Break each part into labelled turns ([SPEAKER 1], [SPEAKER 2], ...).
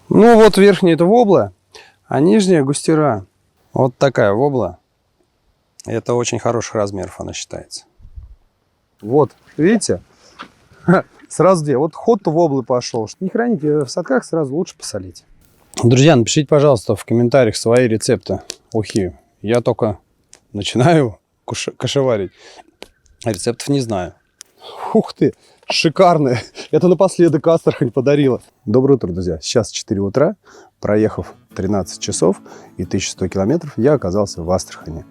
[SPEAKER 1] Ну вот верхняя это вобла, а нижняя густера. Вот такая вобла. Это очень хороших размеров она считается. Вот, видите? Сразу где? Вот ход воблы пошел. Не храните в садках, сразу лучше посолить. Друзья, напишите, пожалуйста, в комментариях свои рецепты ухи. Я только начинаю кашеварить, а рецептов не знаю. Ух ты, шикарные. Это напоследок Астрахань подарила. Доброе утро, друзья. Сейчас 4 утра. Проехав 13 часов и 1100 километров, я оказался в Астрахани.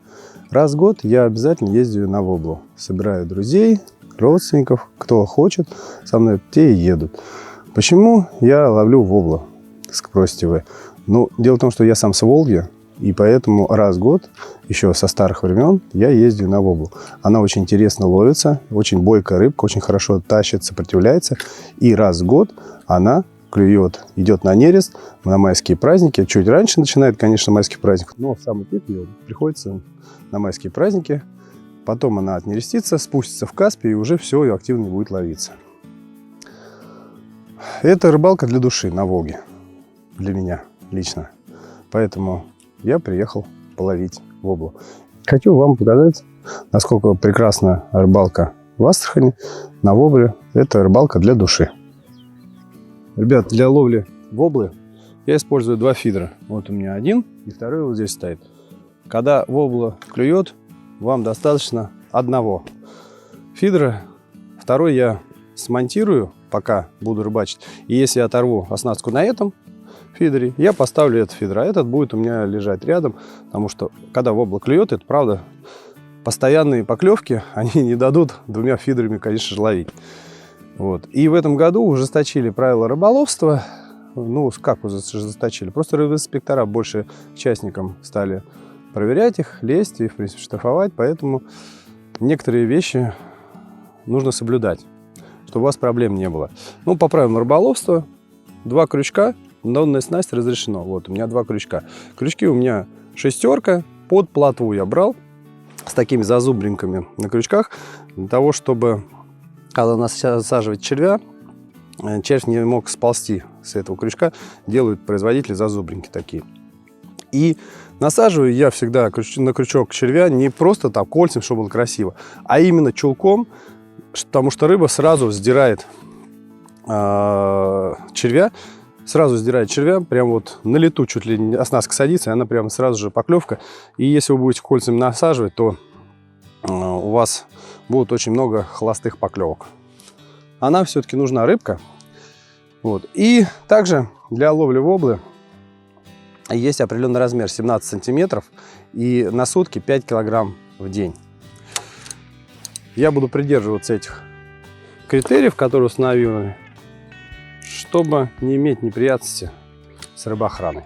[SPEAKER 1] Раз в год я обязательно ездию на воблу. Собираю друзей, родственников, кто хочет, со мной те и едут. Почему я ловлю воблу, спросите вы? Ну, дело в том, что я сам с Волги, и поэтому раз в год, еще со старых времен, я ездию на воблу. Она очень интересно ловится, очень бойкая рыбка, очень хорошо тащит, сопротивляется. И раз в год она клюет, идет на нерест на майские праздники. Чуть раньше начинает, конечно, майских праздников, но в самый пик ее приходится на майские праздники. Потом она отнерестится, спустится в Каспий, и уже все, и активно не будет ловиться. Это рыбалка для души на Волге. Для меня лично. Поэтому я приехал половить воблу. Хочу вам показать, насколько прекрасна рыбалка в Астрахани на вобле. Это рыбалка для души. Ребят, для ловли воблы я использую два фидера. Вот у меня один, и второй вот здесь стоит. Когда вобла клюет, вам достаточно одного фидера. Второй я смонтирую, пока буду рыбачить. И если я оторву оснастку на этом фидере, я поставлю этот фидер. А этот будет у меня лежать рядом, потому что когда вобла клюет, это правда, постоянные поклевки, они не дадут двумя фидерами, конечно же, ловить. Вот. И в этом году ужесточили правила рыболовства. Ну, как ужесточили? Просто рыбоинспектора больше частникам стали проверять их, лезть и, в принципе, штрафовать. Поэтому некоторые вещи нужно соблюдать, чтобы у вас проблем не было. Ну, по правилам рыболовства, 2 крючка, донная снасть разрешено. Вот, у меня 2 крючка. Крючки у меня шестерка, под плотву я брал с такими зазубринками на крючках, для того, чтобы, когда насаживать червя, червь не мог сползти с этого крючка. Делают производители зазубринки такие. И насаживаю я всегда на крючок червя не просто там кольцем, чтобы было красиво, а именно чулком, потому что рыба сразу сдирает червя, прям вот на лету чуть ли оснастка садится, и она прям сразу же поклевка. И если вы будете кольцами насаживать, то у вас будет очень много холостых поклевок. А нам все-таки нужна рыбка. Вот. И также для ловли воблы есть определенный размер 17 сантиметров и на сутки 5 килограмм в день. Я буду придерживаться этих критериев, которые установлены, чтобы не иметь неприятностей с рыбоохраной.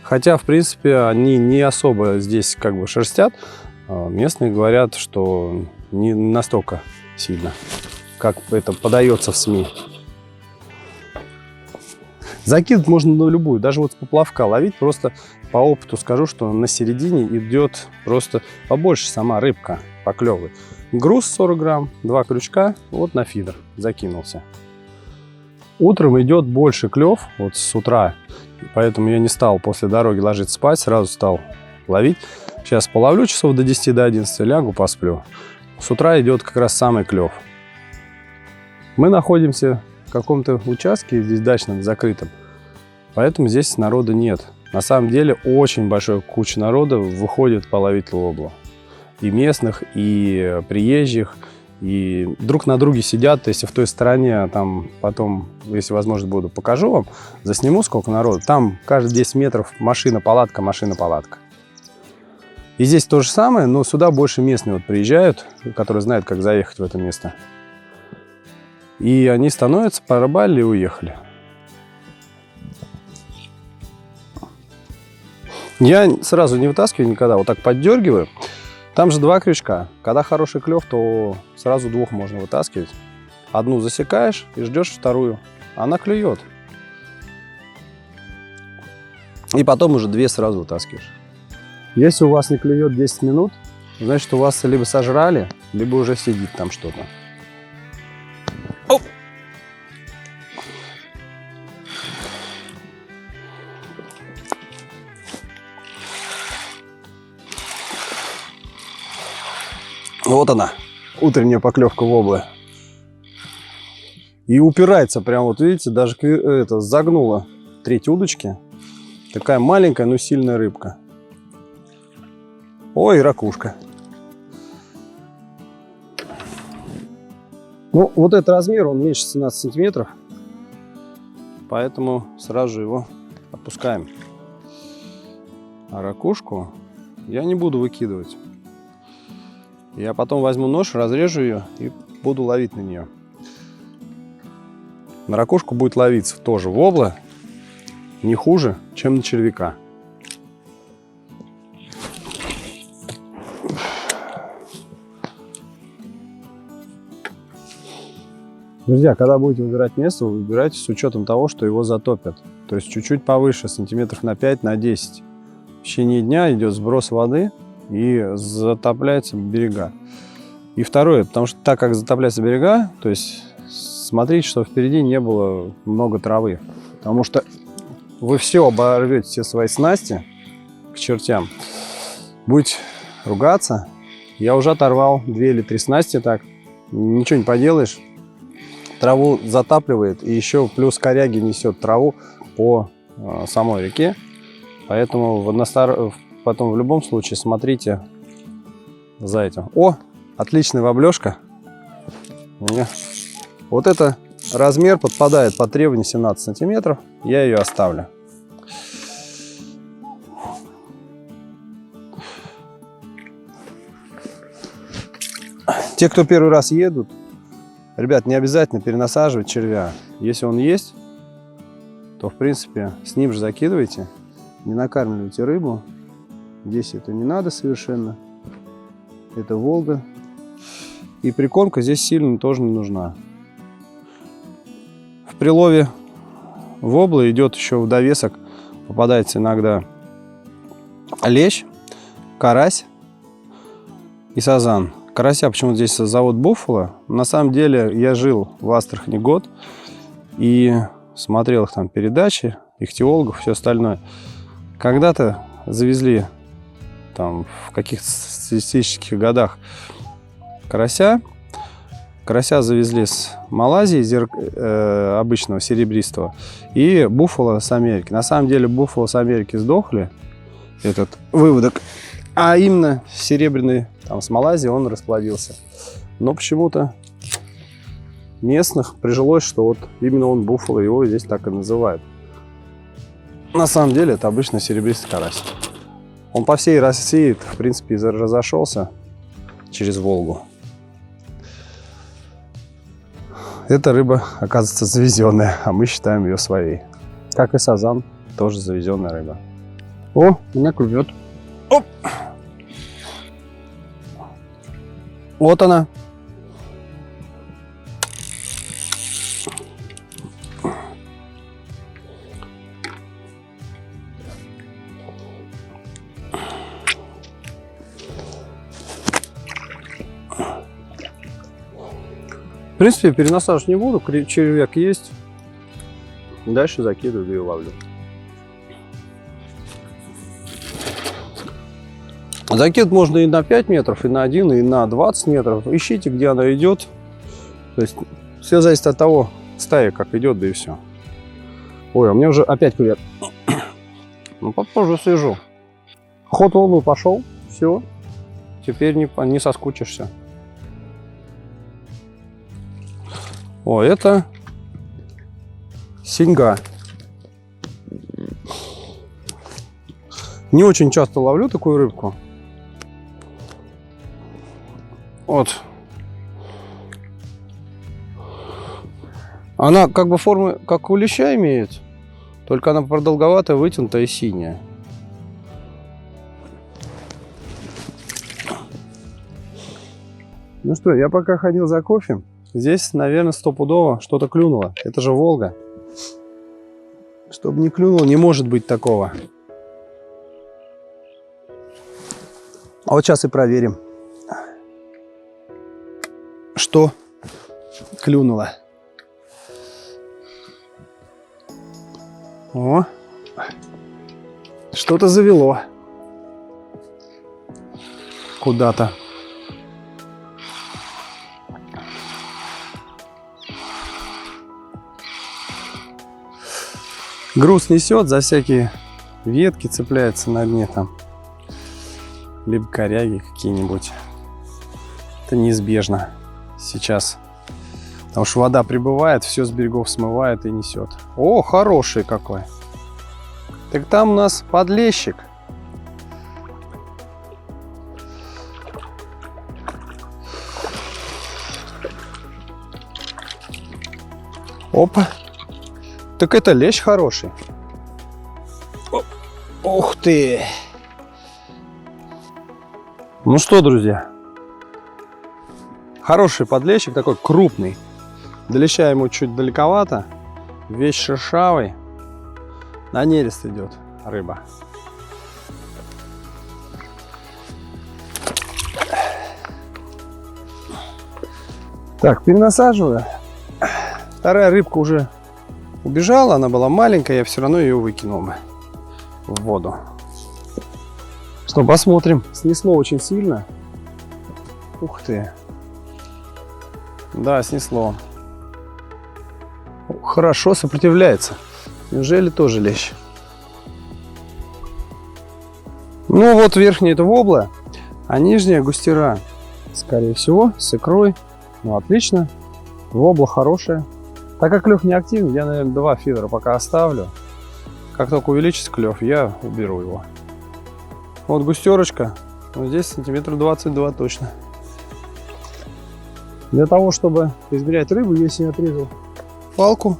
[SPEAKER 1] Хотя, в принципе, они не особо здесь как бы шерстят. Местные говорят, что не настолько сильно, как это подается в СМИ. Закидывать можно на любую, даже вот с поплавка ловить. Просто по опыту скажу, что на середине идет просто побольше сама рыбка поклевывает. Груз 40 грамм, 2 крючка, вот на фидер закинулся. Утром идет больше клев, вот с утра, поэтому я не стал после дороги ложиться спать, сразу стал ловить. Сейчас половлю часов до 10, до 11, лягу, посплю. С утра идет как раз самый клев. Мы находимся в каком-то участке, здесь дачном, закрытом, поэтому здесь народа нет. На самом деле очень большая куча народа выходит половить воблу. И местных, и приезжих, и друг на друге сидят. Если в той стороне, там потом, если возможно, буду, покажу вам, засниму, сколько народу. Там каждые 10 метров машина-палатка, машина-палатка. И здесь то же самое, но сюда больше местные вот приезжают, которые знают, как заехать в это место. И они становятся, порыбалили и уехали. Я сразу не вытаскиваю никогда, вот так поддергиваю. Там же 2 крючка. Когда хороший клев, то сразу 2 можно вытаскивать. Одну засекаешь и ждешь вторую. Она клюет. И потом уже 2 сразу вытаскиваешь. Если у вас не клюет 10 минут, значит, у вас либо сожрали, либо уже сидит там что-то. Вот она, утренняя поклевка воблы. И упирается прям, вот видите, даже это загнула треть удочки. Такая маленькая, но сильная рыбка. Ой, ракушка. Ну, вот этот размер, он меньше 17 сантиметров. Поэтому сразу же его опускаем. А ракушку я не буду выкидывать. Я потом возьму нож, разрежу ее и буду ловить на нее. На ракушку будет ловиться тоже вобла не хуже, чем на червяка. Друзья, когда будете выбирать место, вы выбирайте с учетом того, что его затопят. То есть чуть-чуть повыше, сантиметров на 5, на 10. В течение дня идет сброс воды и затопляются берега. И второе, потому что так как затопляются берега, то есть смотрите, что впереди не было много травы. Потому что вы все оборвете, все свои снасти к чертям. Будете ругаться. Я уже оторвал 2 или 3 снасти так. Ничего не поделаешь. Траву затапливает, и еще плюс коряги несет траву по самой реке. Поэтому потом в любом случае смотрите за этим. О, отличная воблешка. Вот это размер подпадает под требование 17 сантиметров. Я ее оставлю. Те, кто первый раз едут, ребят, не обязательно перенасаживать червя. Если он есть, то в принципе с ним же закидывайте. Не накармливайте рыбу. Здесь это не надо совершенно. Это Волга. И прикормка здесь сильно тоже не нужна. В прилове воблы идет еще в довесок. Попадается иногда лещ, карась и сазан. Карася почему-то здесь зовут Буффало. На самом деле я жил в Астрахани год и смотрел их там передачи, ихтиологов, все остальное. Когда-то завезли там в каких-то статистических годах карася. Карася завезли с Малайзии, обычного серебристого, и буффало с Америки. На самом деле буффало с Америки сдохли, этот выводок, а именно серебряный там с Малайзии он расплодился. Но почему-то местных прижилось, что вот именно он буффало, его здесь так и называют. На самом деле это обычно серебристый карась. Он по всей России, в принципе, разошелся через Волгу. Эта рыба, оказывается, завезенная, а мы считаем ее своей. Как и сазан, тоже завезенная рыба. О, меня клюет. Оп! Вот она. В принципе, перенасаживать не буду, червяк есть. Дальше закидываю и ловлю. Закид можно и на 5 метров, и на 1, и на 20 метров. Ищите, где она идет. То есть все зависит от того, стая как идет, да и все. Ой, а мне уже опять клюет. Ну, попозже свяжу. Ход волны пошел, все. Теперь не соскучишься. О, это синьга. Не очень часто ловлю такую рыбку. Вот. Она как бы формы, как у леща имеет, только она продолговатая, вытянутая и синяя. Ну что, я пока ходил за кофе. Здесь, наверное, стопудово что-то клюнуло. Это же Волга. Чтобы не клюнуло, не может быть такого. А вот сейчас и проверим, что клюнуло. О, что-то завело куда-то. груз несет, за всякие ветки цепляется на дне там. Либо коряги какие-нибудь. Это неизбежно сейчас. Потому что вода прибывает, все с берегов смывает и несет. О, хороший какой. Так там у нас подлещик. Опа. Так это лещ хороший. Ух ты. Ну что, друзья. Хороший подлещик, такой крупный. До леща ему чуть далековато. Весь шершавый. На нерест идет рыба. Так, перенасаживаю. Вторая рыбка уже убежала, она была маленькая, я все равно ее выкинул бы в воду. Что, посмотрим. Снесло очень сильно. Ух ты. Да, снесло. Хорошо сопротивляется. Неужели тоже лещ? Ну вот верхняя это вобла, а нижняя густера. Скорее всего, с икрой. Ну отлично. Вобла хорошая. Так как клев не активный, я, наверное, 2 фидера пока оставлю. Как только увеличится клев, я уберу его. Вот густерочка. Вот здесь сантиметров 22 точно. Для того, чтобы измерять рыбу, я себе отрезал палку.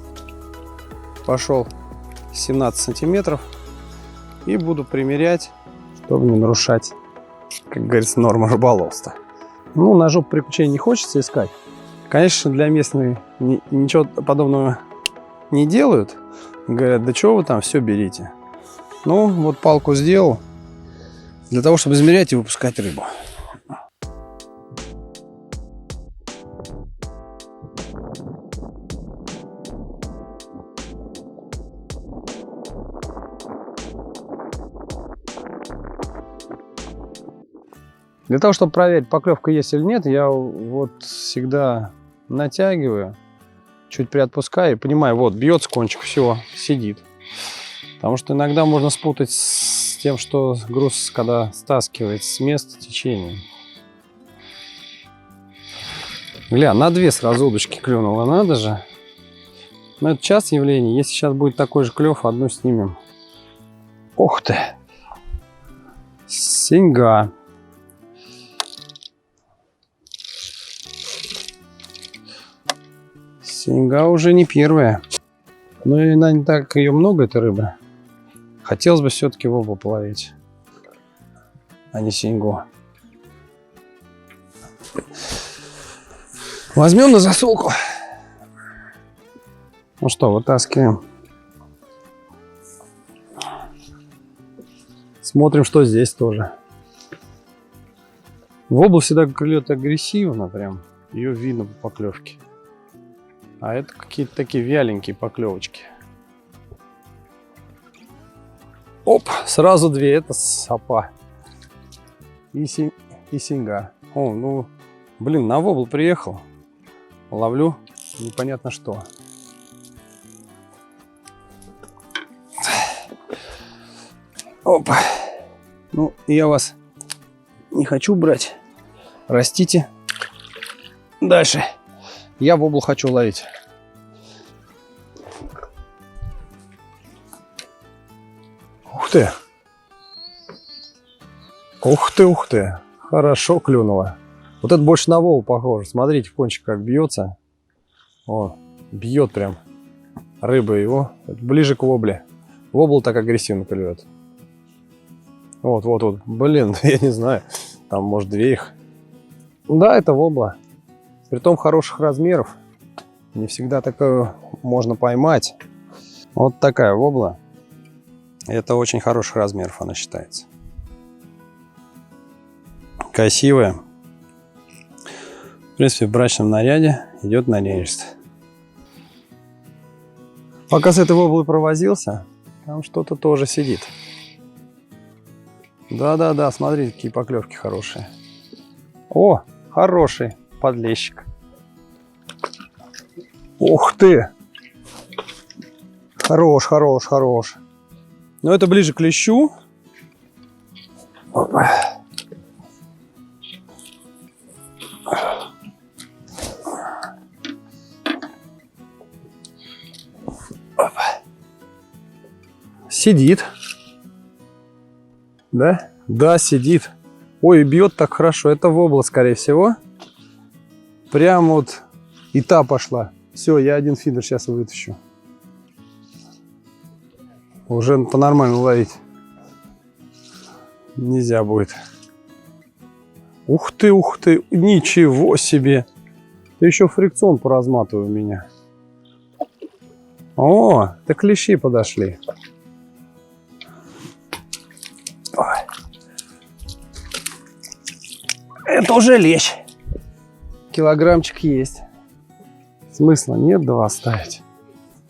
[SPEAKER 1] Пошел 17 сантиметров. И буду примерять, чтобы не нарушать, как говорится, норму рыболовства. Ну, ножом приключений не хочется искать. Конечно, для местных ничего подобного не делают. Говорят, да чего вы там, все берите. Ну, вот палку сделал. Для того, чтобы измерять и выпускать рыбу. Для того, чтобы проверить, поклевка есть или нет, я вот всегда натягиваю, чуть приотпускаю и понимаю, вот бьется кончик, все, сидит. Потому что иногда можно спутать с тем, что груз, когда стаскивает с места течением. Гля, на 2 сразу удочки клюнуло, надо же. Но это частое явление, если сейчас будет такой же клев, одну снимем. Ух ты! Сеньга. Сеньга уже не первая. Ну и не так ее много, этой рыбы. Хотелось бы все-таки воблу половить, а не сеньгу. Возьмем на засолку. Ну что, вытаскиваем. Смотрим, что здесь тоже. Вобла всегда клюет агрессивно, прям. Ее видно по поклевке. А это какие-то такие вяленькие поклевочки. Оп, сразу 2, это сапа. И сеньга. О, ну, блин, на вобл приехал. Ловлю непонятно что. Опа. Ну, я вас не хочу брать. Растите. Дальше. Я воблу хочу ловить. Ух ты. Ух ты, ух ты. Хорошо клюнуло. Вот это больше на воблу похоже. Смотрите, кончик как бьется. О, бьет прям. Рыба его. Ближе к вобле. Вобл так агрессивно клюет. Вот, вот, вот. Блин, я не знаю. Там, может, 2 их. Да, это вобла. Притом хороших размеров. Не всегда такое можно поймать. Вот такая вобла. Это очень хороших размеров она считается. Красивая. В принципе, в брачном наряде идет на нерест. Пока с этой воблой провозился, там что-то тоже сидит. Да-да-да, смотрите, какие поклевки хорошие. О, хороший подлещик. Ух ты! Хорош, хорош, хорош. Но это ближе к лещу. Опа. Опа. Сидит. Да? Да, сидит. Ой, бьет так хорошо. Это вобла, скорее всего. Прям вот и та пошла. Все, я один фидер сейчас вытащу. Уже по-нормальному ловить нельзя будет. Ух ты, ничего себе. Ты еще фрикцион поразматывай у меня. О, так клещи подошли. Ой. Это уже лещ. Килограммчик есть. Смысла нет 2 ставить.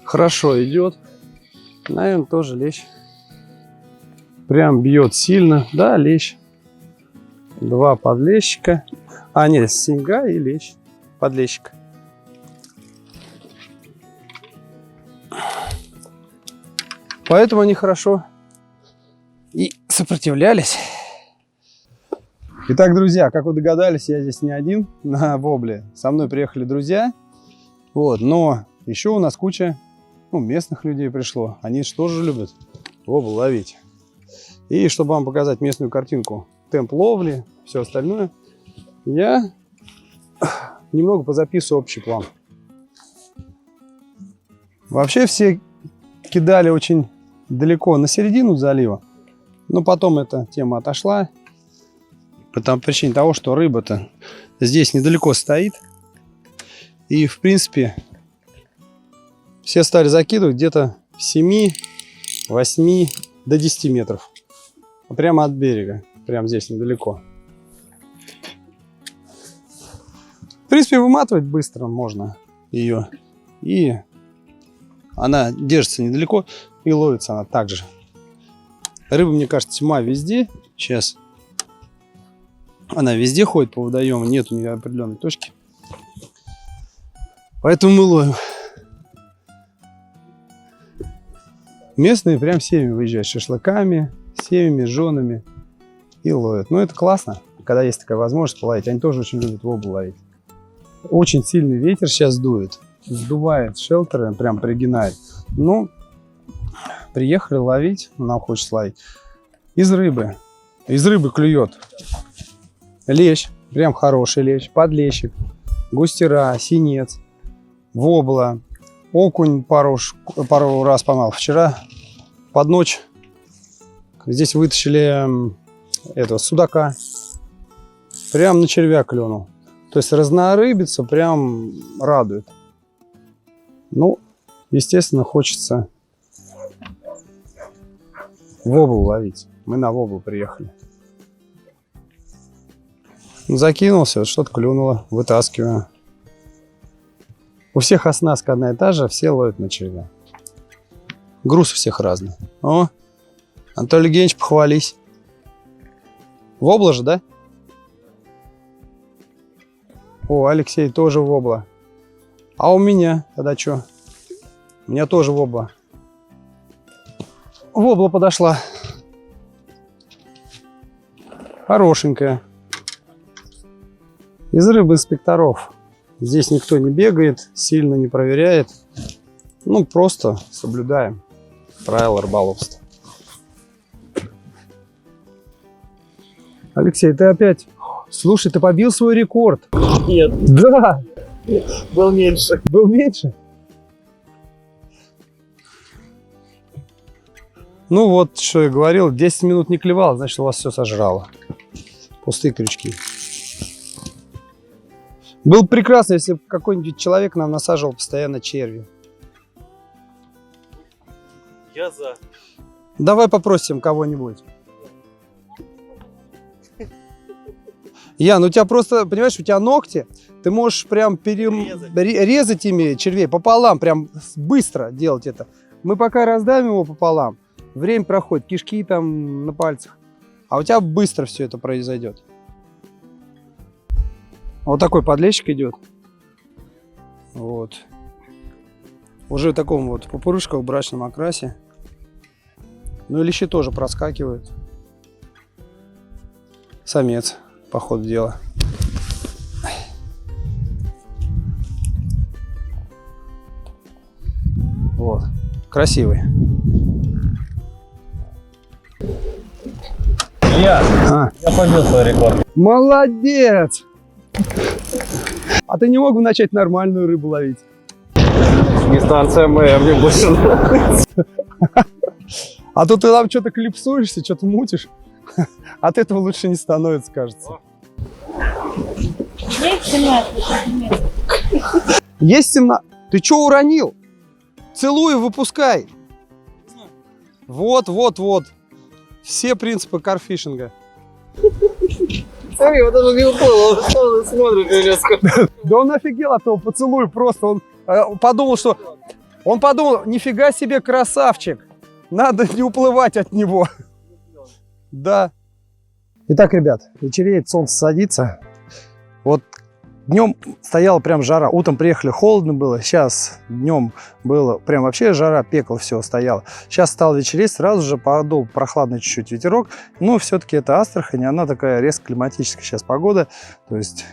[SPEAKER 1] Хорошо идет. Наверное, тоже лещ. Прям бьет сильно. Да, лещ. 2 подлещика. А, нет, синьга и лещ. Подлещик. Поэтому они хорошо и сопротивлялись. Итак, друзья, как вы догадались, я здесь не один на вобле. Со мной приехали друзья. Вот, но еще у нас куча местных людей пришло. Они же тоже любят воблу ловить. И чтобы вам показать местную картинку, темп ловли, все остальное, я немного позаписываю общий план. Вообще все кидали очень далеко на середину залива, но потом эта тема отошла. По причине того, что рыба-то здесь недалеко стоит. И в принципе все стали закидывать где-то 7, 8 до 10 метров. Прямо от берега. Прямо здесь недалеко. В принципе, выматывать быстро можно ее. И она держится недалеко. И ловится она также. Рыба, мне кажется, тьма везде. Сейчас. Она везде ходит по водоему. Нету ни определенной точки. Поэтому мы ловим. Местные прям семьями выезжают с шашлыками, семьями, женами и ловят. Ну, это классно, когда есть такая возможность половить. Они тоже очень любят воблу ловить. Очень сильный ветер сейчас дует. Сдувает шелтеры, прям пригинает. Ну, приехали ловить, нам хочется ловить. Из рыбы. Из рыбы клюет лещ, прям хороший лещ, подлещик, густера, синец, вобла. Окунь пару раз поймал. Вчера под ночь здесь вытащили этого судака. Прям на червя клюнул. То есть разнорыбица прям радует. Ну, естественно, хочется воблу ловить. Мы на воблу приехали. Закинулся, что-то клюнуло, вытаскиваю. У всех оснастка одна и та же, все ловят на червя. Груз у всех разный. О, Анатолий Евгеньевич, похвались. Вобла же, да? О, Алексей тоже вобла. А у меня тогда что? У меня тоже вобла. Вобла подошла. Хорошенькая. Из рыбы инспекторов. Здесь никто не бегает, сильно не проверяет. Ну, просто соблюдаем правила рыболовства. Алексей, ты опять... Слушай, ты побил свой рекорд.
[SPEAKER 2] Нет.
[SPEAKER 1] Да.
[SPEAKER 2] Был меньше.
[SPEAKER 1] Был меньше? Ну вот, что я говорил, 10 минут не клевал, значит, у вас все сожрало. Пустые крючки. Было бы прекрасно, если бы какой-нибудь человек нам насаживал постоянно черви.
[SPEAKER 2] Я за.
[SPEAKER 1] Давай попросим кого-нибудь. Ян, у тебя просто, понимаешь, у тебя ногти, ты можешь прям резать ими червей пополам, прям быстро делать это. Мы пока раздавим его пополам, время проходит, кишки там на пальцах, а у тебя быстро все это произойдет. Вот такой подлещик идет. Вот. Уже в таком вот пупырышковом брачном окрасе. Ну и лещи тоже проскакивают. Самец, по ходу дела. Вот. Красивый.
[SPEAKER 2] Я побил свой рекорд.
[SPEAKER 1] Молодец! А ты не мог бы начать нормальную рыбу ловить?
[SPEAKER 2] Дистанция моя мне больше нравится.
[SPEAKER 1] А то ты там что-то клипсуешься, что-то мутишь. От этого лучше не становится, кажется.
[SPEAKER 3] Есть 17.
[SPEAKER 1] Есть 17. Ты что уронил? Целуй, выпускай. Вот. Все принципы карфишинга.
[SPEAKER 2] Смотри, вот он не уплыл, он встал и смотрит резко.
[SPEAKER 1] Да он офигел от того поцелуя просто. Он подумал, нифига себе красавчик. Надо не уплывать от него. Да. Итак, ребят, вечереет, солнце садится. Вот днем стояла прям жара. Утром приехали, холодно было. Сейчас днем было прям вообще жара, пекло все стояло. Сейчас стал вечереть, сразу же подул прохладный чуть-чуть ветерок. Но все-таки это Астрахань, она такая резко климатическая сейчас погода. То есть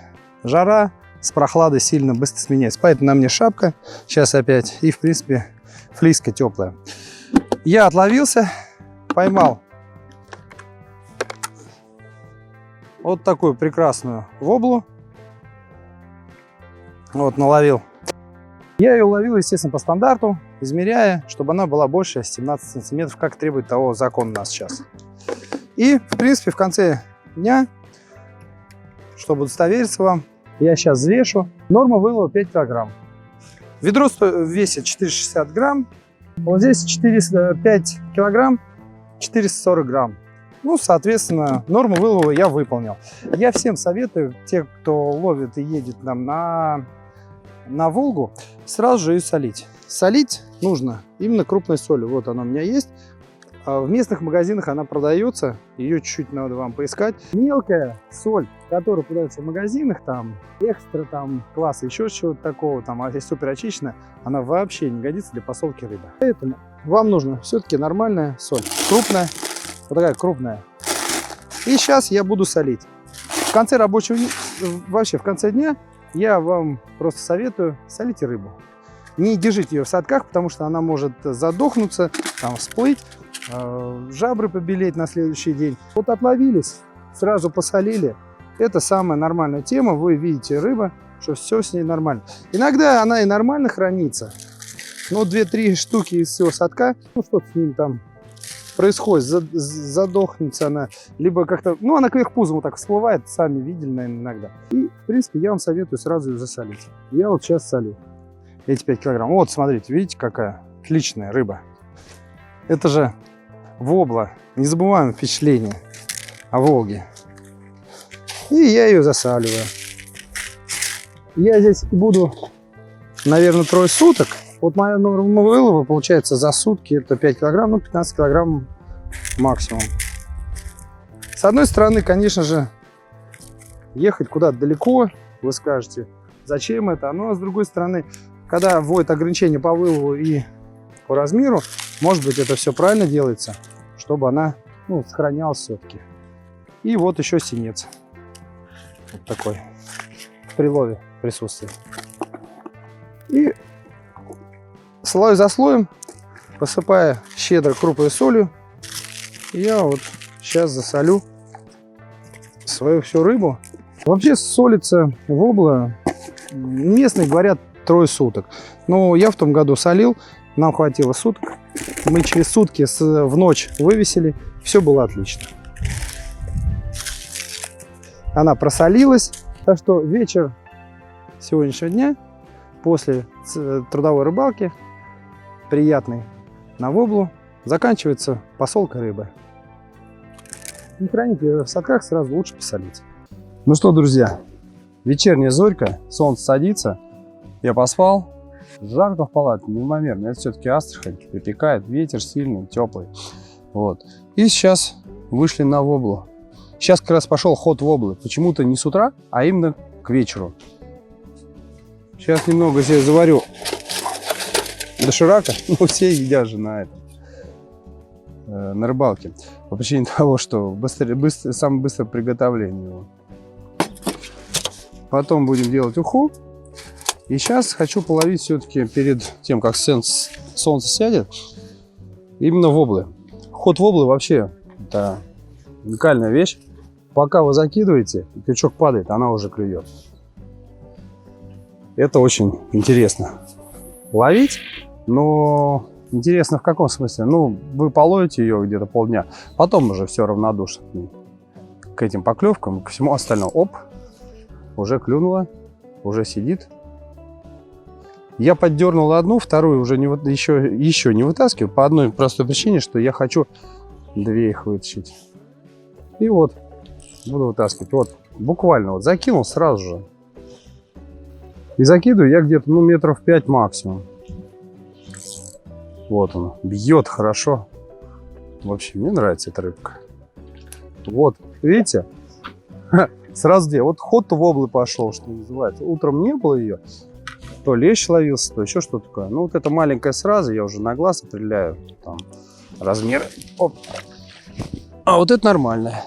[SPEAKER 1] жара с прохладой сильно быстро сменяется. Поэтому на мне шапка сейчас опять. И в принципе флиска теплая. Я отловился, поймал вот такую прекрасную воблу. Вот, наловил. Я ее ловил, естественно, по стандарту, измеряя, чтобы она была больше 17 сантиметров, как требует того закон у нас сейчас. И, в принципе, в конце дня, чтобы удостовериться вам, я сейчас взвешу. Норма вылова 5 килограмм. Ведро весит 460 грамм. Вот здесь 5 килограмм, 440 грамм. Ну, соответственно, норму вылова я выполнил. Я всем советую, те, кто ловит и едет нам на Волгу, сразу же ее солить. Солить нужно именно крупной солью. Вот она у меня есть. В местных магазинах она продается. Ее чуть-чуть надо вам поискать. Мелкая соль, которая продается в магазинах, там экстра, там класса, еще чего-то такого, там, а если супер очищенная, она вообще не годится для посолки рыбы. Поэтому вам нужно все-таки нормальная соль. Крупная. Вот такая крупная. И сейчас я буду солить. В конце рабочего дня, вообще в конце дня, я вам просто советую: солите рыбу. Не держите ее в садках, потому что она может задохнуться, там всплыть, жабры побелеть на следующий день. Вот отловились, сразу посолили. Это самая нормальная тема. Вы видите рыба, что все с ней нормально. Иногда она и нормально хранится, но 2-3 штуки из всего садка, ну что-то с ним там происходит, задохнется она, либо как-то, ну она кверх пузом вот так всплывает, сами видели, наверное, иногда. И, в принципе, я вам советую сразу ее засолить. Я вот сейчас солю эти 5 килограмм. Вот, смотрите, видите, какая отличная рыба. Это же вобла, незабываемое впечатление о Волге. И я ее засаливаю. Я здесь буду, наверное, 3 суток. Вот моя норма вылова получается за сутки это 5 килограмм, ну 15 килограмм максимум. С одной стороны, конечно же, ехать куда-то далеко, вы скажете, зачем это? Ну а с другой стороны, когда вводят ограничения по вылову и по размеру, может быть, это все правильно делается, чтобы она, ну, сохранялась все-таки. И вот еще синец. Вот такой в прилове присутствует. И слой за слоем, посыпая щедро крупной солью, я вот сейчас засолю свою всю рыбу. Вообще солится вобла, местные говорят, 3 суток. Но я в том году солил, нам хватило суток. Мы через сутки в ночь вывесили, все было отлично. Она просолилась, так что вечер сегодняшнего дня, после трудовой рыбалки, приятный на воблу, заканчивается посолка рыбы. Не храните ее в садках, сразу лучше посолить. Ну что, друзья, вечерняя зорька, солнце садится, я поспал. Жарко в палатке, неимоверно. Это все-таки Астрахань, припекает, ветер сильный, теплый. Вот. И сейчас вышли на воблу. Сейчас как раз пошел ход воблы. Почему-то не с утра, а именно к вечеру. Сейчас немного здесь заварю Доширака, ну, все едят же на этом, на рыбалке. По причине того, что самое быстрое приготовление его. Потом будем делать уху. И сейчас хочу половить все-таки перед тем, как солнце сядет, именно воблы. Ход воблы вообще это уникальная вещь. Пока вы закидываете, и крючок падает, она уже клюет. Это очень интересно ловить, но интересно в каком смысле? Ну, вы половите ее где-то полдня, потом уже все равнодушно к этим поклевкам, ко всему остальному. Оп, уже клюнула, уже сидит. Я поддернул одну, вторую уже еще не вытаскиваю по одной простой причине, что я хочу две их вытащить. И вот буду вытаскивать. Вот буквально вот закинул сразу же. И закидываю я где-то метров 5 максимум. Вот он, бьет хорошо. Вообще, мне нравится эта рыбка. Вот, видите? Сразу где? Вот ход в воблы пошел, что называется. Утром не было ее. То лещ ловился, то еще что-то такое. Ну, вот это маленькая сразу, я уже на глаз определяю там размер. Оп. А вот это нормальная.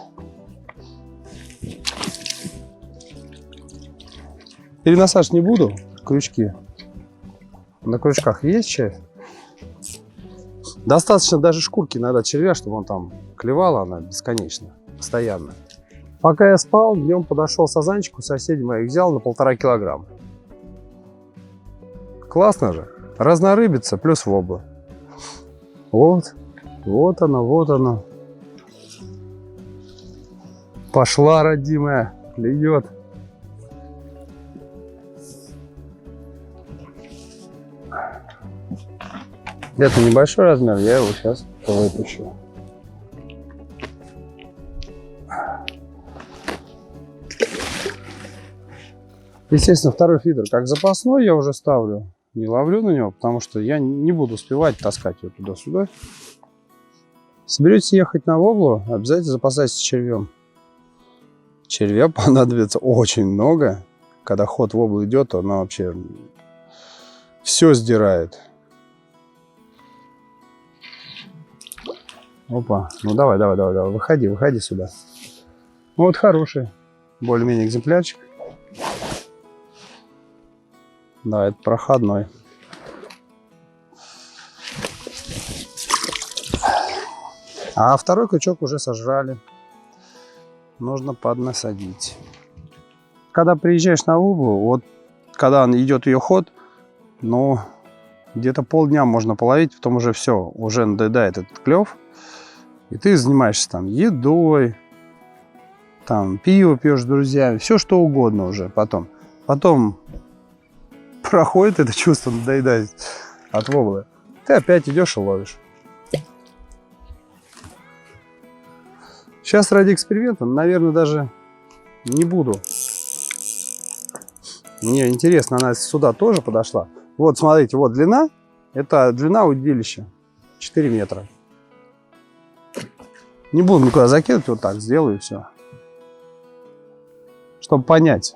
[SPEAKER 1] Перенасаживать не буду. Крючки. На крючках есть червь. Достаточно даже шкурки иногда червя, чтобы он там клевала, она бесконечно, постоянно. Пока я спал, днем подошел сазанчику, соседи моих взял на 1,5 килограмма. Классно же. Разнорыбица плюс вобла. Вот. Вот она, вот она. Пошла, родимая. Клюет. Это небольшой размер, я его сейчас выпущу. Естественно, второй фидер как запасной я уже ставлю. Не ловлю на него, потому что я не буду успевать таскать его туда-сюда. Соберетесь ехать на воблу, обязательно запасайтесь червем. Червя понадобится очень много. Когда ход в воблу идет, то она вообще все сдирает. Опа, ну давай, выходи сюда. Ну вот хороший, более-менее экземплярчик. Да, это проходной. А второй крючок уже сожрали. Нужно поднасадить. Когда приезжаешь на воблу, вот когда идет ее ход, ну, где-то полдня можно половить, потом уже все, уже надоедает этот клев. И ты занимаешься там едой, там пиво пьешь с друзьями, все что угодно уже потом. Потом проходит это чувство, надоедает от воблы. Ты опять идешь и ловишь. Сейчас ради эксперимента, наверное, даже не буду. Мне интересно, она сюда тоже подошла. Вот, смотрите, вот длина. Это длина удилища. 4 метра. Не буду никуда закидывать, вот так сделаю и все. Чтобы понять,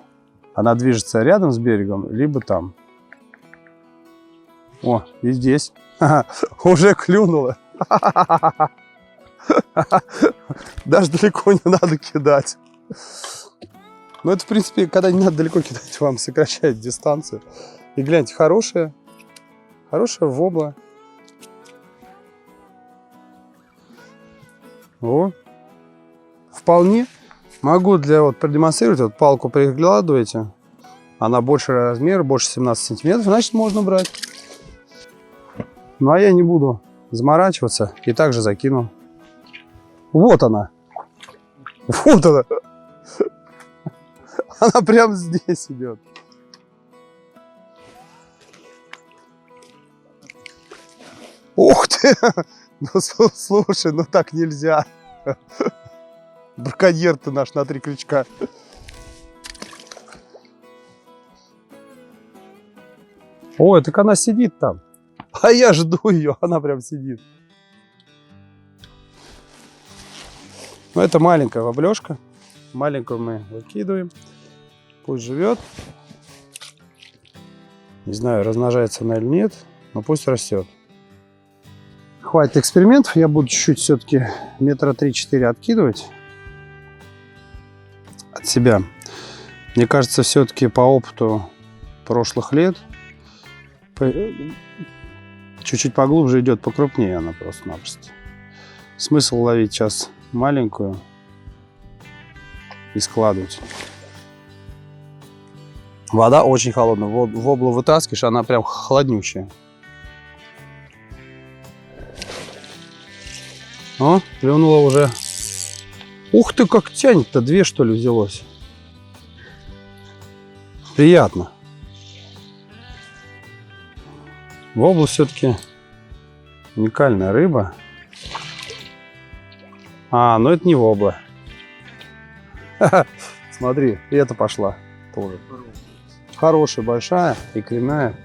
[SPEAKER 1] она движется рядом с берегом, либо там. О, и здесь. Уже клюнула. Даже далеко не надо кидать. Но это, в принципе, когда не надо далеко кидать, вам сокращает дистанцию. И гляньте, хорошая вобла. О, вполне могу продемонстрировать. Вот палку прикладываете, она больше размера, больше 17 сантиметров, значит можно брать. Ну а я не буду заморачиваться и также закину. Вот она. Вот она. Она прямо здесь идет. Ух ты! Ну слушай, ну так нельзя. Браконьер ты наш на 3 крючка. Ой, так она сидит там. А я жду ее, она прям сидит. Ну, это маленькая воблёшка. Маленькую мы выкидываем. Пусть живет. Не знаю, размножается она или нет. но пусть растет. Хватит экспериментов, я буду чуть-чуть все-таки метра 3-4 откидывать от себя. Мне кажется, все-таки по опыту прошлых лет чуть-чуть поглубже идет, покрупнее она просто-напросто. Смысл ловить сейчас маленькую и складывать. Вода очень холодная. В воблу вытаскиваешь, она прям холоднючая. О, клюнула уже. Ух ты, как тянет-то. 2, что ли, взялось. Приятно. Воблу все-таки уникальная рыба. А, ну это не вобла. Смотри, и это пошла тоже. Хорошая, большая, икряная.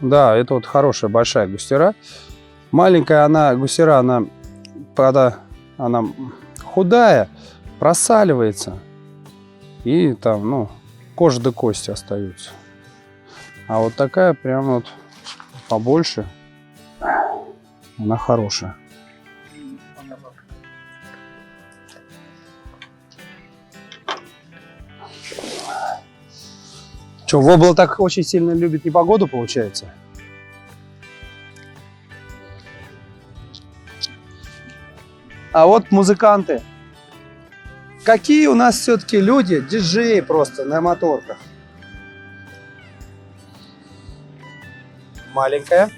[SPEAKER 1] Да, это вот хорошая, большая густера. Маленькая она, гусера, она, когда она худая, просаливается. И там, ну, кожа до кости остаются. А вот такая прям вот побольше, она хорошая. Что, вобла так очень сильно любит непогоду, получается? А вот музыканты. Какие у нас все-таки люди, диджеи просто на моторках. Маленькая.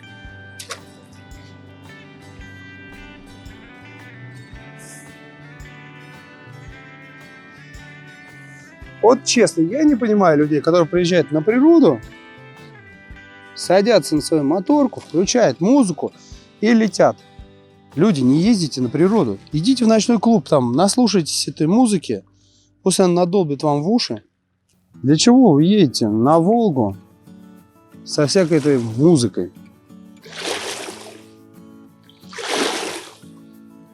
[SPEAKER 1] Вот честно, я не понимаю людей, которые приезжают на природу, садятся на свою моторку, включают музыку и летят. Люди, не ездите на природу. Идите в ночной клуб, там, наслушайтесь этой музыки, пусть она надолбит вам в уши. Для чего вы едете на Волгу со всякой этой музыкой?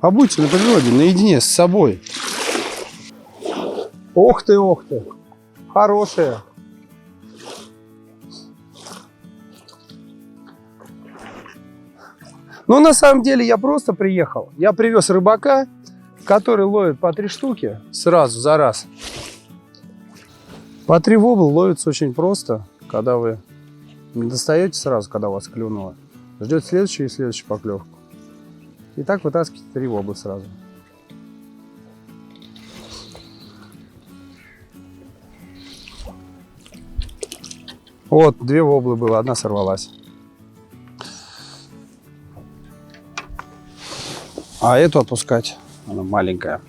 [SPEAKER 1] Побудьте на природе, наедине с собой. Ох ты, хорошая. Ну, на самом деле, я просто приехал. Я привез рыбака, который ловит по 3 штуки сразу, за раз. По 3 вобла ловится очень просто, когда вы не достаете сразу, когда у вас клюнуло. Ждете следующую и следующую поклевку. И так вытаскиваете 3 вобла сразу. Вот, 2 воблы было, одна сорвалась. А эту отпускать, она маленькая.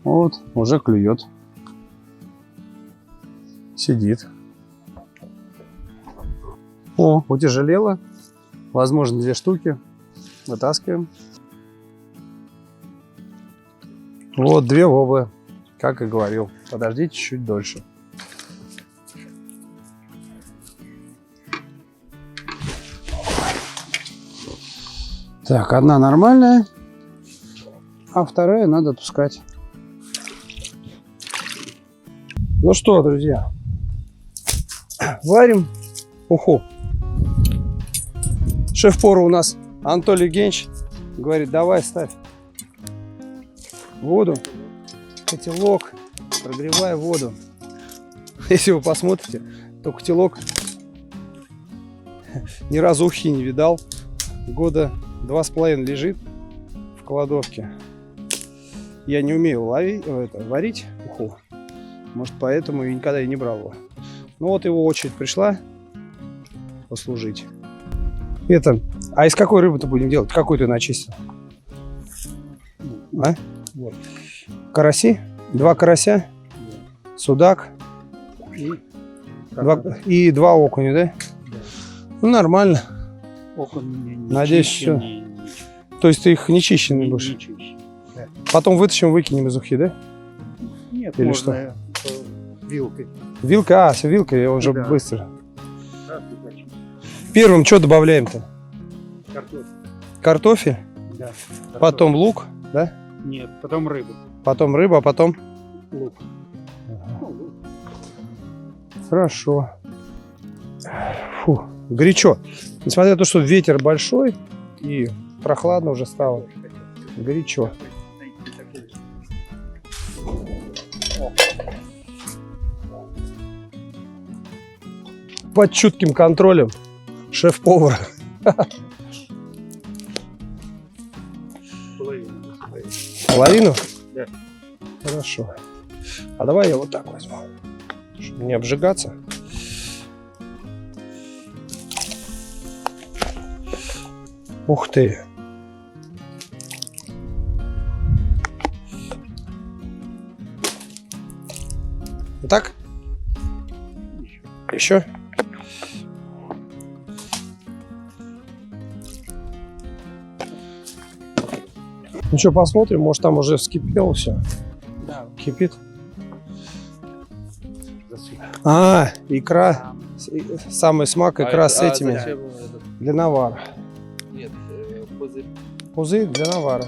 [SPEAKER 1] Вот, уже клюет. Сидит. О, утяжелела. Возможно, 2 штуки. Вытаскиваем. Вот, 2 воблы, как и говорил. Подождите чуть дольше. Так, одна нормальная, а вторая надо отпускать. Ну что, друзья, варим уху. Шеф-повар у нас Анатолий Евгеньевич говорит: давай ставь воду, котелок, прогревай воду. Если вы посмотрите, то котелок ни разу ухи не видал. Года 2,5 лежит в кладовке. Я не умею варить уху. Может, поэтому и никогда и не брал его. Ну вот его очередь пришла послужить. Это. А из какой рыбы-то будем делать? Какую ты начистил? А? Вот. Караси? 2 карася? Судак? И 2 окуня, да? Ну, нормально. Надеюсь, все. То есть ты их не чищенные будешь? Не чищенные, да. Потом вытащим, выкинем из ухи, да?
[SPEAKER 3] Нет,
[SPEAKER 1] или
[SPEAKER 3] можно что? Вилкой.
[SPEAKER 1] Вилка, с вилкой он же
[SPEAKER 3] да.
[SPEAKER 1] быстро. Первым что добавляем-то?
[SPEAKER 3] Картофель.
[SPEAKER 1] Картофель?
[SPEAKER 3] Да.
[SPEAKER 1] Потом лук, да?
[SPEAKER 3] Нет, потом рыбу.
[SPEAKER 1] Потом рыба, а потом?
[SPEAKER 3] Лук.
[SPEAKER 1] Ага.
[SPEAKER 3] Ну, лук.
[SPEAKER 1] Хорошо. Фу, горячо. Несмотря на то, что ветер большой и прохладно уже стало. Горячо. Под чутким контролем шеф-повара. Половину?
[SPEAKER 3] Да.
[SPEAKER 1] Хорошо. А давай я вот так возьму, чтобы не обжигаться. Ух ты. Вот так? Еще? Ну что, посмотрим, может там уже вскипело все.
[SPEAKER 3] Да.
[SPEAKER 1] Кипит. А, икра. Самый смак икра с этими. Для навара.
[SPEAKER 2] Нет, пузырь.
[SPEAKER 1] Пузырь для навара.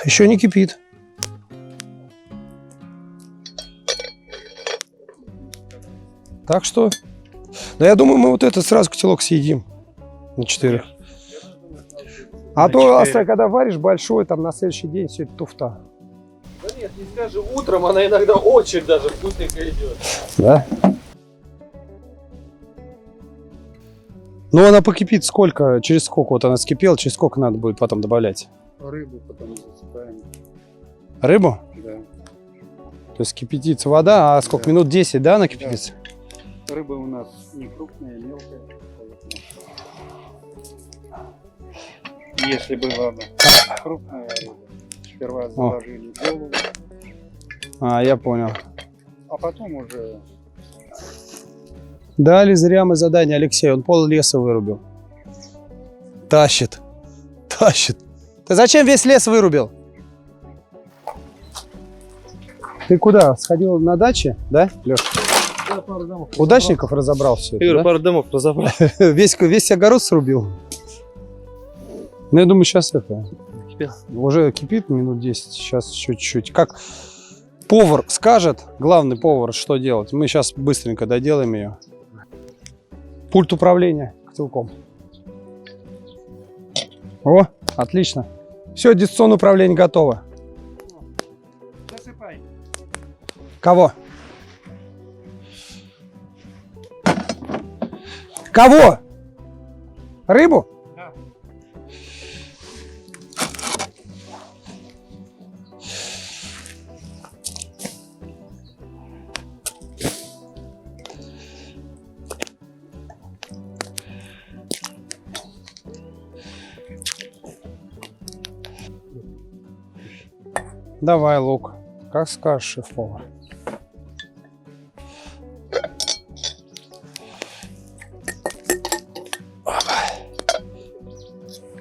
[SPEAKER 1] Еще не кипит. Так что, да я думаю, мы вот этот сразу котелок съедим на 4. А
[SPEAKER 3] На
[SPEAKER 1] то,
[SPEAKER 3] 4.
[SPEAKER 1] когда варишь большой, там на следующий день все это туфта.
[SPEAKER 2] Да нет, не скажи, утром она иногда очень даже вкусненько идет.
[SPEAKER 1] Да? Ну, она покипит сколько, через сколько, вот она скипела, через сколько надо будет потом добавлять?
[SPEAKER 3] Рыбу потом засыпаем.
[SPEAKER 1] Рыбу?
[SPEAKER 3] Да.
[SPEAKER 1] То есть кипятится вода, а сколько,
[SPEAKER 3] Да.
[SPEAKER 1] минут 10, да, она кипятится?
[SPEAKER 3] Рыба у нас не крупная, мелкая. Если была бы крупная рыба, сперва заложили голову,
[SPEAKER 1] А, я понял.
[SPEAKER 3] а потом уже
[SPEAKER 1] Дали зря мы задание Алексею, он пол леса вырубил. Тащит, тащит. Ты зачем весь лес вырубил? Ты куда? Сходил на даче, да, Леш? У дачников разобрал все это, да?
[SPEAKER 2] Пару домов разобрал.
[SPEAKER 1] Весь огород срубил. Ну, я думаю, сейчас это...
[SPEAKER 2] Кипел.
[SPEAKER 1] Уже кипит минут 10, сейчас чуть-чуть. Как повар скажет, главный повар, что делать, мы сейчас быстренько доделаем ее. Пульт управления котелком. О, отлично. Все, дистанционное управление готово.
[SPEAKER 3] засыпай.
[SPEAKER 1] Кого? Кого? Рыбу?
[SPEAKER 3] Да.
[SPEAKER 1] Давай, лук. Как скажешь, шеф-повар.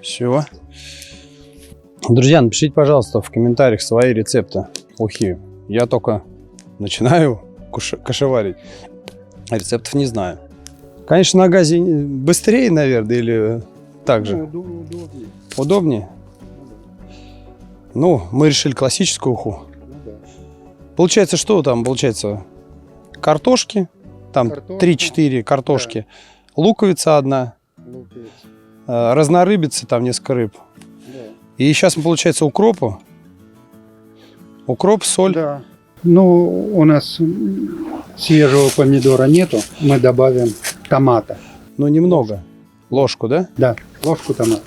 [SPEAKER 1] Все. Друзья, напишите, пожалуйста, в комментариях свои рецепты ухи. Я только начинаю кашеварить. Рецептов не знаю. Конечно, на газе быстрее, наверное, или так же?
[SPEAKER 3] Удобнее.
[SPEAKER 1] Удобнее? Ну, мы решили классическую уху.
[SPEAKER 3] Ну да.
[SPEAKER 1] Получается, что там? Получается, картошки, там
[SPEAKER 3] Картошка.
[SPEAKER 1] 3-4 картошки, луковица одна,
[SPEAKER 3] Луковица.
[SPEAKER 1] разнорыбица, там несколько рыб.
[SPEAKER 3] Да.
[SPEAKER 1] И сейчас, получается, укропу. Укроп, соль.
[SPEAKER 3] Да. Ну, у нас свежего помидора нету, мы добавим томата.
[SPEAKER 1] Ну, немного. Ложку, да?
[SPEAKER 3] Да, ложку томата.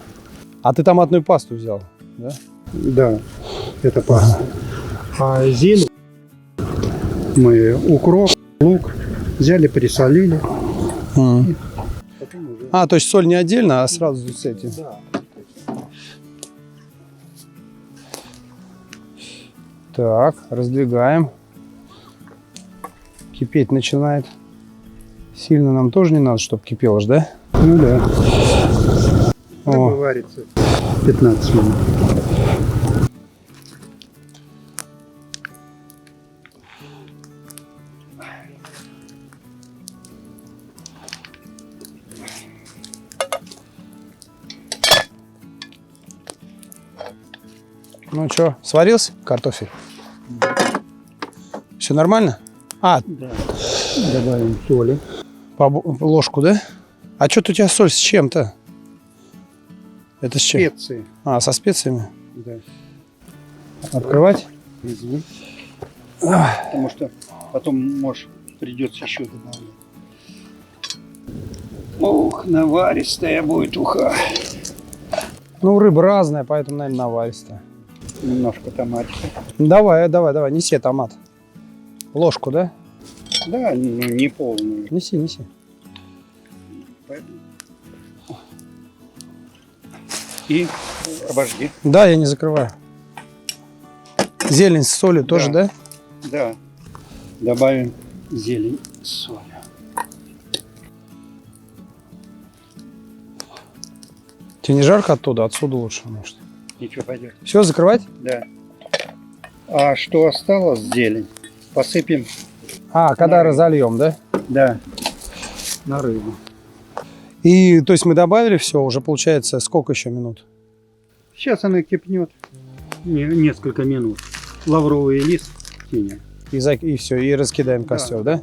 [SPEAKER 1] А ты томатную пасту взял, да?
[SPEAKER 3] Да, это паста. А зелень мы укроп, лук взяли, присолили. Потом уже.
[SPEAKER 1] А, то есть соль не отдельно, а сразу с этим.
[SPEAKER 3] Да.
[SPEAKER 1] Так, раздвигаем. Кипеть начинает. Сильно нам тоже не надо, чтобы кипело ж, да?
[SPEAKER 3] Ну да.
[SPEAKER 1] О.
[SPEAKER 3] Рыба варится 15 минут.
[SPEAKER 1] Ну что, сварился картофель? Все нормально? А,
[SPEAKER 3] Да. Добавим соли.
[SPEAKER 1] ложку, да? А что-то у тебя соль с чем-то? Это с чем?
[SPEAKER 3] Специи.
[SPEAKER 1] А, со специями?
[SPEAKER 3] Да.
[SPEAKER 1] Открывать?
[SPEAKER 3] Угу. Потому что потом, может, придется еще добавлять. Ух, наваристая будет уха.
[SPEAKER 1] Ну, рыба разная, поэтому, наверное, наваристая.
[SPEAKER 3] Немножко томатика.
[SPEAKER 1] Давай, неси томат. Ложку, да?
[SPEAKER 3] Да, ну не полную.
[SPEAKER 1] Неси.
[SPEAKER 3] И обожди.
[SPEAKER 1] Да, я не закрываю. Зелень с солью тоже, да?
[SPEAKER 3] Да. Добавим зелень с солью.
[SPEAKER 1] Тебе не жарко оттуда? Отсюда лучше, может.
[SPEAKER 3] Ничего, пойдет.
[SPEAKER 1] Все, закрывать?
[SPEAKER 3] Да. А что осталось, зелень, посыпем.
[SPEAKER 1] А, когда разольем, да?
[SPEAKER 3] Да. На рыбу.
[SPEAKER 1] И, то есть мы добавили все, уже получается сколько еще минут?
[SPEAKER 3] Сейчас она кипнет. Несколько минут. Лавровый лист кинем.
[SPEAKER 1] И все, и раскидаем костер, да?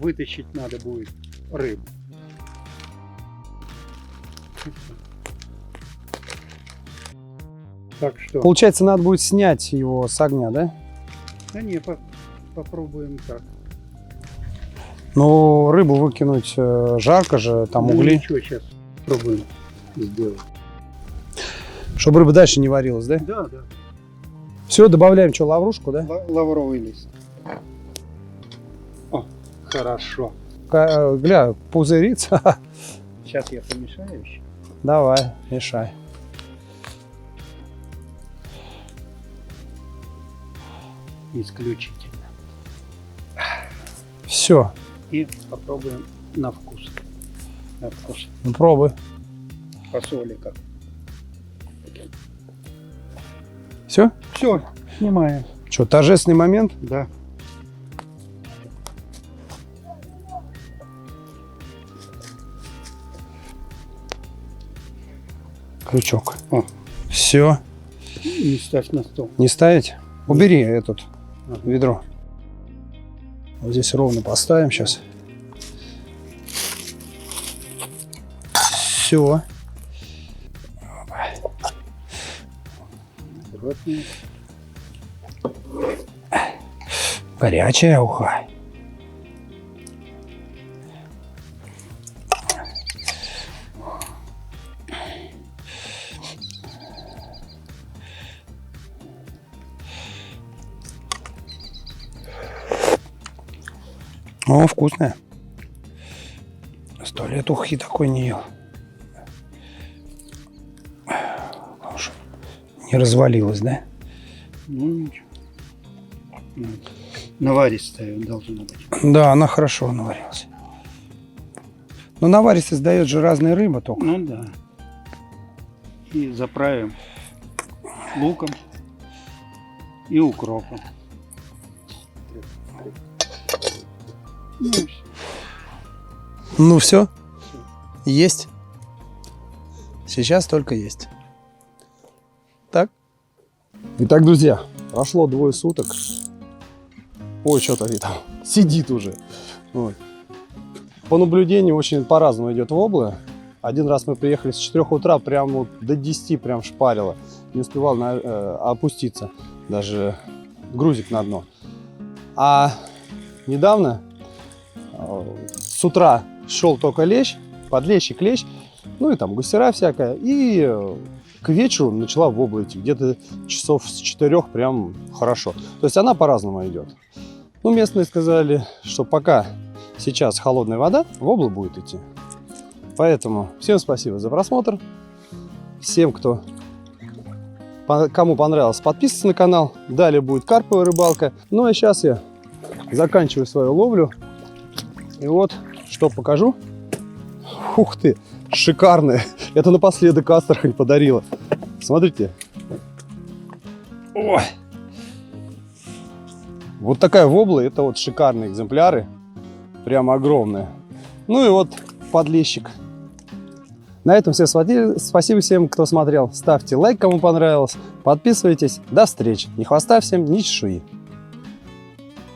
[SPEAKER 3] Вытащить надо будет рыбу. Так что,
[SPEAKER 1] Получается, надо будет снять его с огня, да?
[SPEAKER 3] да не, попробуем так.
[SPEAKER 1] Ну, рыбу выкинуть жарко же, там
[SPEAKER 3] Ну,
[SPEAKER 1] угли.
[SPEAKER 3] ничего, сейчас пробуем сделать.
[SPEAKER 1] Чтобы рыба дальше не варилась, да?
[SPEAKER 3] Да, да.
[SPEAKER 1] Все, добавляем что, лаврушку, да?
[SPEAKER 3] Лавровый лист. О, хорошо.
[SPEAKER 1] Гля, пузырится.
[SPEAKER 3] Сейчас я помешаю еще.
[SPEAKER 1] Давай, мешай.
[SPEAKER 3] Исключительно.
[SPEAKER 1] Все,
[SPEAKER 3] И попробуем на вкус. На вкус.
[SPEAKER 1] ну пробуй.
[SPEAKER 3] По соли как.
[SPEAKER 1] Все?
[SPEAKER 3] Все, снимаем.
[SPEAKER 1] Что, торжественный момент?
[SPEAKER 3] Да.
[SPEAKER 1] Крючок.
[SPEAKER 3] О.
[SPEAKER 1] Все.
[SPEAKER 3] Не ставь на стол.
[SPEAKER 1] Не ставить? Убери этот
[SPEAKER 3] Ага.
[SPEAKER 1] ведро. Вот здесь ровно поставим сейчас. Все.
[SPEAKER 3] Аккуратнее.
[SPEAKER 1] Горячая уха. О, вкусная. 100 лет ухи такой не ел. Уж не развалилась, да?
[SPEAKER 3] Ну ничего. Наваристая должна быть.
[SPEAKER 1] Да, она хорошо наварилась. Но наваристость дает же разная рыба только.
[SPEAKER 3] Ну да. И заправим луком и укропом. Ну, всё.
[SPEAKER 1] Ну все, есть. Сейчас только есть. Так. Итак, друзья, прошло 2 суток. Ой, что-то там сидит уже. Вот. По наблюдению очень по-разному идет вобла. Один раз мы приехали с 4 утра, прям вот до 10 прям шпарило. Не успевал опуститься даже грузик на дно. А недавно с утра шел только лещ, подлещик лещ, ну и там гусера всякая. И к вечеру начала вобла идти. Где-то часов с 4 прям хорошо. То есть она по-разному идет. Ну, местные сказали, что пока сейчас холодная вода, вобла будет идти. Поэтому всем спасибо за просмотр. Всем, кому понравилось, подписывайтесь на канал. Далее будет карповая рыбалка. Ну а сейчас я заканчиваю свою ловлю. И вот, что покажу. Ух ты, шикарная. Это напоследок Астрахань подарила. Смотрите. Ой. Вот такая вобла, это вот шикарные экземпляры. Прям огромные. Ну и вот подлещик. На этом все. Спасибо всем, кто смотрел. Ставьте лайк, кому понравилось. Подписывайтесь. До встречи. Ни хвоста всем, ни чешуи.